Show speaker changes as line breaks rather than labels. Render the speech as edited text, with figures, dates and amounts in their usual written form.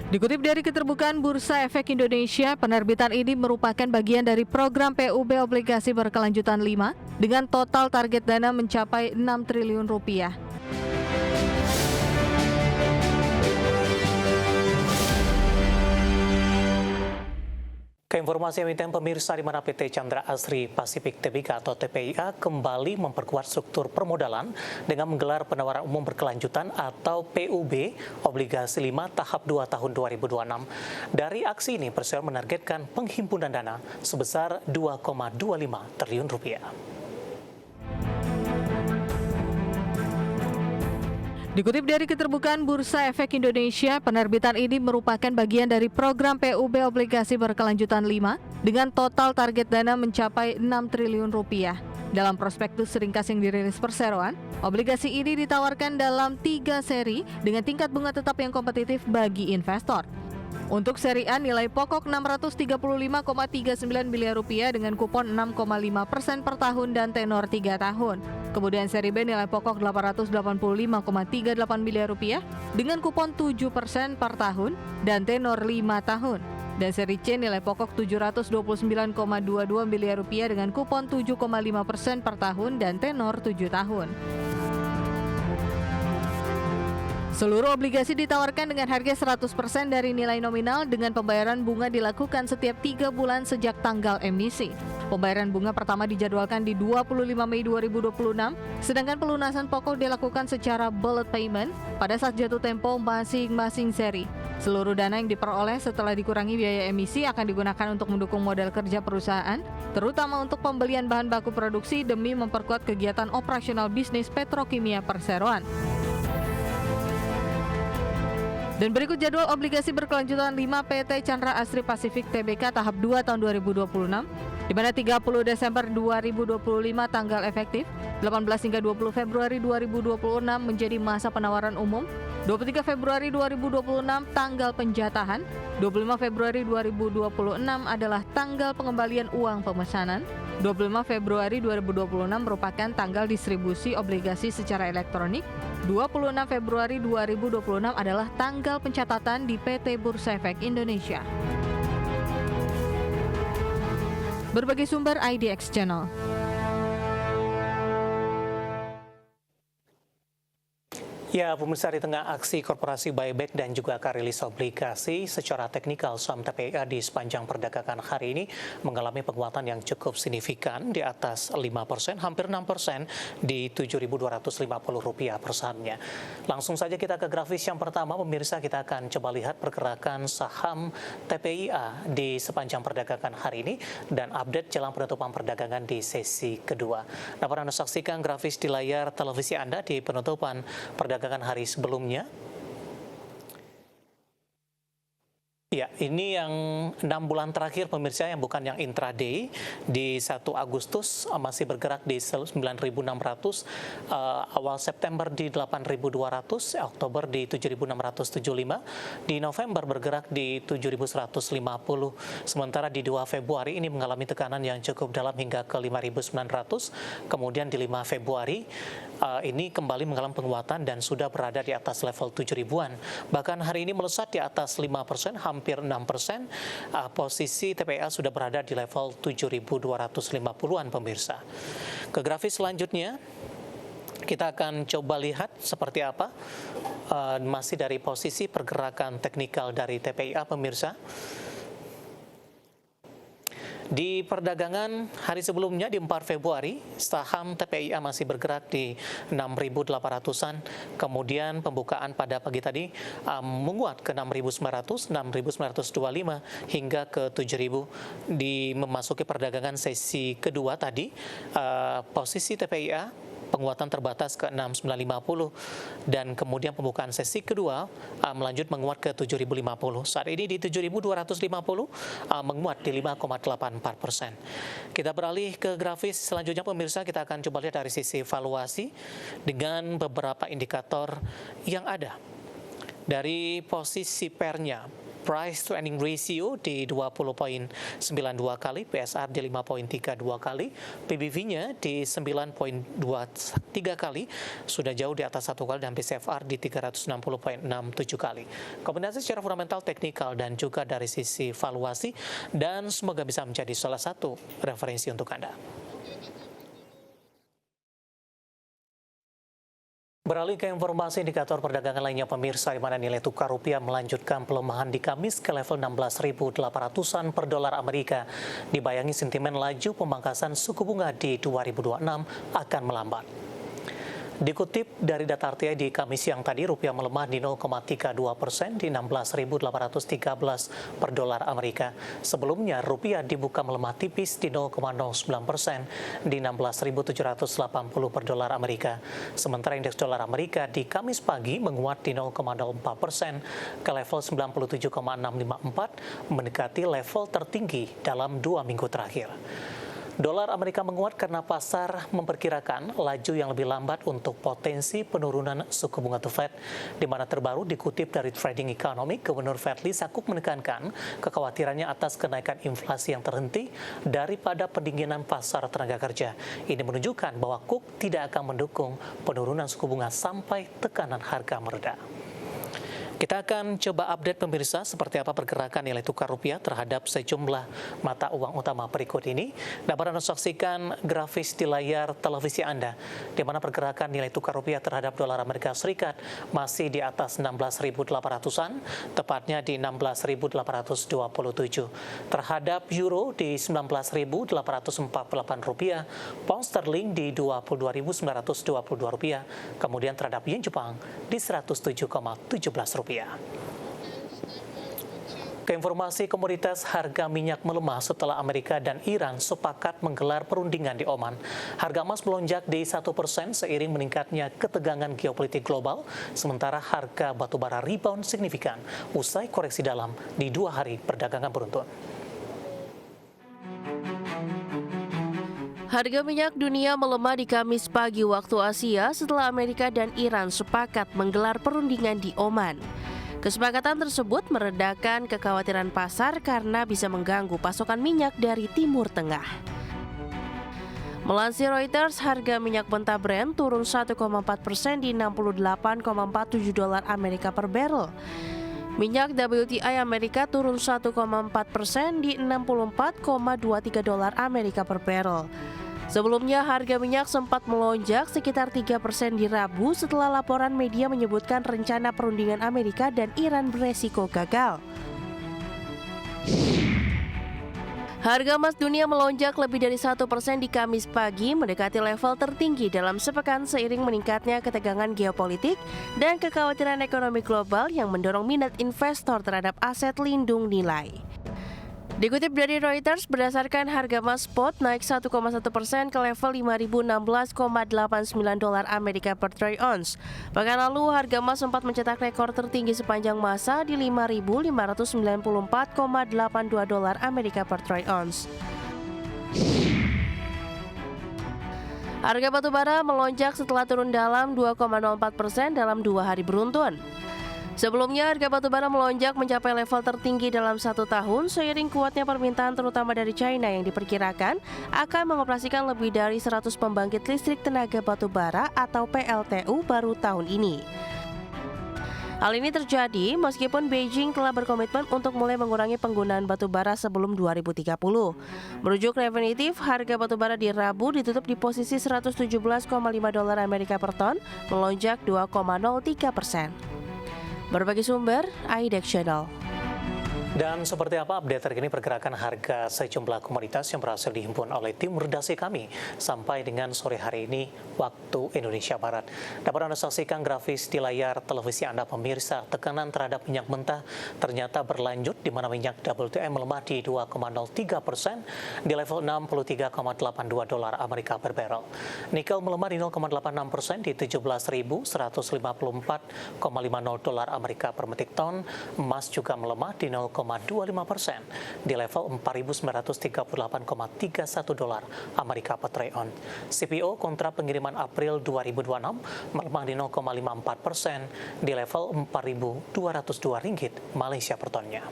Dikutip dari Keterbukaan Bursa Efek Indonesia, penerbitan ini merupakan bagian dari program PUB Obligasi Berkelanjutan 5 dengan total target dana mencapai 6 triliun rupiah.
Keinformasi emiten pemirsa di mana PT Chandra Asri Pacific Tbk atau TPIA kembali memperkuat struktur permodalan dengan menggelar penawaran umum berkelanjutan atau PUB Obligasi 5 tahap 2 tahun 2026. Dari aksi ini, Persero menargetkan penghimpunan dana sebesar 2,25 triliun rupiah.
Dikutip dari Keterbukaan Bursa Efek Indonesia, penerbitan ini merupakan bagian dari program PUB Obligasi Berkelanjutan 5 dengan total target dana mencapai 6 triliun rupiah. Dalam prospektus ringkas yang dirilis Perseroan, obligasi ini ditawarkan dalam 3 seri dengan tingkat bunga tetap yang kompetitif bagi investor. Untuk seri A nilai pokok 635,39 miliar rupiah dengan kupon 6,5% per tahun dan tenor 3 tahun. Kemudian seri B nilai pokok 885,38 miliar rupiah dengan kupon 7% per tahun dan tenor 5 tahun. Dan seri C nilai pokok 729,22 miliar rupiah dengan kupon 7,5% per tahun dan tenor 7 tahun. Seluruh obligasi ditawarkan dengan harga 100% dari nilai nominal dengan pembayaran bunga dilakukan setiap 3 bulan sejak tanggal emisi. Pembayaran bunga pertama dijadwalkan di 25 Mei 2026, sedangkan pelunasan pokok dilakukan secara bullet payment pada saat jatuh tempo masing-masing seri. Seluruh dana yang diperoleh setelah dikurangi biaya emisi akan digunakan untuk mendukung modal kerja perusahaan, terutama untuk pembelian bahan baku produksi demi memperkuat kegiatan operasional bisnis petrokimia Perseroan. Dan berikut jadwal obligasi berkelanjutan 5 PT Chandra Asri Pacific Tbk tahap 2 tahun 2026, di mana 30 Desember 2025 tanggal efektif, 18 hingga 20 Februari 2026 menjadi masa penawaran umum, 23 Februari 2026 tanggal penjatahan, 25 Februari 2026 adalah tanggal pengembalian uang pemesanan, 25 Februari 2026 merupakan tanggal distribusi obligasi secara elektronik, 26 Februari 2026 adalah tanggal pencatatan di PT Bursa Efek Indonesia. Berbagai sumber IDX Channel.
Ya, pemirsa, di tengah aksi korporasi buyback dan juga akan rilis obligasi, secara teknikal saham TPIA di sepanjang perdagangan hari ini mengalami penguatan yang cukup signifikan di atas 5%, hampir 6% di Rp7.250 per sahamnya. Langsung saja kita ke grafis yang pertama, pemirsa, kita akan coba lihat pergerakan saham TPIA di sepanjang perdagangan hari ini dan update jelang penutupan perdagangan di sesi kedua. Dapat Anda saksikan grafis di layar televisi Anda di penutupan perdagangan hari sebelumnya. Ya, ini yang 6 bulan terakhir pemirsa, yang bukan yang intraday. Di 1 Agustus masih bergerak di 9.600, awal September di 8.200, Oktober di 7.675, di November bergerak di 7.150. Sementara di 2 Februari ini mengalami tekanan yang cukup dalam hingga ke 5.900. Kemudian di 5 Februari ini kembali mengalami penguatan dan sudah berada di atas level 7.000-an. Bahkan hari ini melesat di atas 5%, hampir 6%, posisi TPIA sudah berada di level 7.250-an pemirsa. Ke grafis selanjutnya, kita akan coba lihat seperti apa masih dari posisi pergerakan teknikal dari TPIA pemirsa. Di perdagangan hari sebelumnya di 4 Februari, saham TPIA masih bergerak di 6.800-an. Kemudian pembukaan pada pagi tadi menguat ke 6.900, 6.925 hingga ke 7.000. Di memasuki perdagangan sesi kedua tadi, posisi TPIA penguatan terbatas ke 6.950 dan kemudian pembukaan sesi kedua melanjut menguat ke 7.050. Saat ini di 7.250 menguat di 5,84%. Kita beralih ke grafis selanjutnya pemirsa, kita akan coba lihat dari sisi valuasi dengan beberapa indikator yang ada. Dari posisi pernya, Price to earning ratio di 20,92 kali, PSR di 5,32 kali, PBV-nya di 9,23 kali, sudah jauh di atas 1 kali, dan BCFR di 360,67 kali. Kombinasi secara fundamental, teknikal, dan juga dari sisi valuasi, dan semoga bisa menjadi salah satu referensi untuk Anda. Beralih ke informasi indikator perdagangan lainnya pemirsa, di mana nilai tukar rupiah melanjutkan pelemahan di Kamis ke level 16.800-an per dolar Amerika. Dibayangi sentimen laju pemangkasan suku bunga di 2026 akan melambat. Dikutip dari data RTI di Kamis siang tadi, rupiah melemah di 0,32% di 16.813 per dolar Amerika. Sebelumnya, rupiah dibuka melemah tipis di 0,09% di 16.780 per dolar Amerika. Sementara indeks dolar Amerika di Kamis pagi menguat di 0,04% ke level 97,654, mendekati level tertinggi dalam 2 minggu terakhir. Dolar Amerika menguat karena pasar memperkirakan laju yang lebih lambat untuk potensi penurunan suku bunga The Fed, di mana terbaru dikutip dari Trading Economic, Gubernur Fed Lee Suk menekankan kekhawatirannya atas kenaikan inflasi yang terhenti daripada pendinginan pasar tenaga kerja. Ini menunjukkan bahwa Cook tidak akan mendukung penurunan suku bunga sampai tekanan harga mereda. Kita akan coba update pemirsa seperti apa pergerakan nilai tukar rupiah terhadap sejumlah mata uang utama berikut ini. Dapat Anda saksikan grafis di layar televisi Anda, di mana pergerakan nilai tukar rupiah terhadap dolar Amerika Serikat masih di atas 16.800-an, tepatnya di 16.827. Terhadap euro di 19.848 rupiah, pound sterling di 22.922 rupiah, kemudian terhadap yen Jepang di 107,17 rupiah. Ke informasi komoditas, harga minyak melemah setelah Amerika dan Iran sepakat menggelar perundingan di Oman. Harga emas melonjak di 1% seiring meningkatnya ketegangan geopolitik global, sementara harga batubara rebound signifikan usai koreksi dalam di 2 hari perdagangan beruntun.
Harga minyak dunia melemah di Kamis pagi waktu Asia setelah Amerika dan Iran sepakat menggelar perundingan di Oman. Kesepakatan tersebut meredakan kekhawatiran pasar karena bisa mengganggu pasokan minyak dari Timur Tengah. Melansir Reuters, harga minyak mentah Brent turun 1,4% di 68,47 dolar Amerika per barrel. Minyak WTI Amerika turun 1,4% di 64,23 dolar Amerika per barrel. Sebelumnya, harga minyak sempat melonjak sekitar 3% di Rabu setelah laporan media menyebutkan rencana perundingan Amerika dan Iran beresiko gagal. Harga emas dunia melonjak lebih dari 1% di Kamis pagi, mendekati level tertinggi dalam sepekan seiring meningkatnya ketegangan geopolitik dan kekhawatiran ekonomi global yang mendorong minat investor terhadap aset lindung nilai. Dikutip dari Reuters, berdasarkan harga emas spot naik 1,1% ke level 5.016,89 dolar Amerika per troy ounce. Pekan lalu, harga emas sempat mencetak rekor tertinggi sepanjang masa di 5.594,82 dolar Amerika per troy ounce. Harga batubara melonjak setelah turun dalam 2,04% dalam 2 hari beruntun. Sebelumnya, harga batubara melonjak mencapai level tertinggi dalam 1 tahun seiring kuatnya permintaan terutama dari China yang diperkirakan akan mengoperasikan lebih dari 100 pembangkit listrik tenaga batubara atau PLTU baru tahun ini. Hal ini terjadi meskipun Beijing telah berkomitmen untuk mulai mengurangi penggunaan batubara sebelum 2030. Merujuk Refinitiv, harga batubara di Rabu ditutup di posisi 117,5 dolar Amerika per ton, melonjak 2,03%. Berbagi sumber, IDEX Channel.
Dan seperti apa update terkini pergerakan harga sejumlah komoditas yang berhasil dihimpun oleh tim redaksi kami sampai dengan sore hari ini waktu Indonesia Barat. Dapat Anda saksikan grafis di layar televisi Anda pemirsa, tekanan terhadap minyak mentah ternyata berlanjut di mana minyak WTI melemah di 2,03% di level 63,82 dolar Amerika per barrel. Nikel melemah di 0,86% di 17.154,50 dolar Amerika per metrik ton. Emas juga melemah di 0,86% 9,25% di level 4.938,31 dolar Amerika per troy ounce. CPO kontrak pengiriman April 2026 melemah di 0,54% di level 4.202 ringgit Malaysia per tonnya.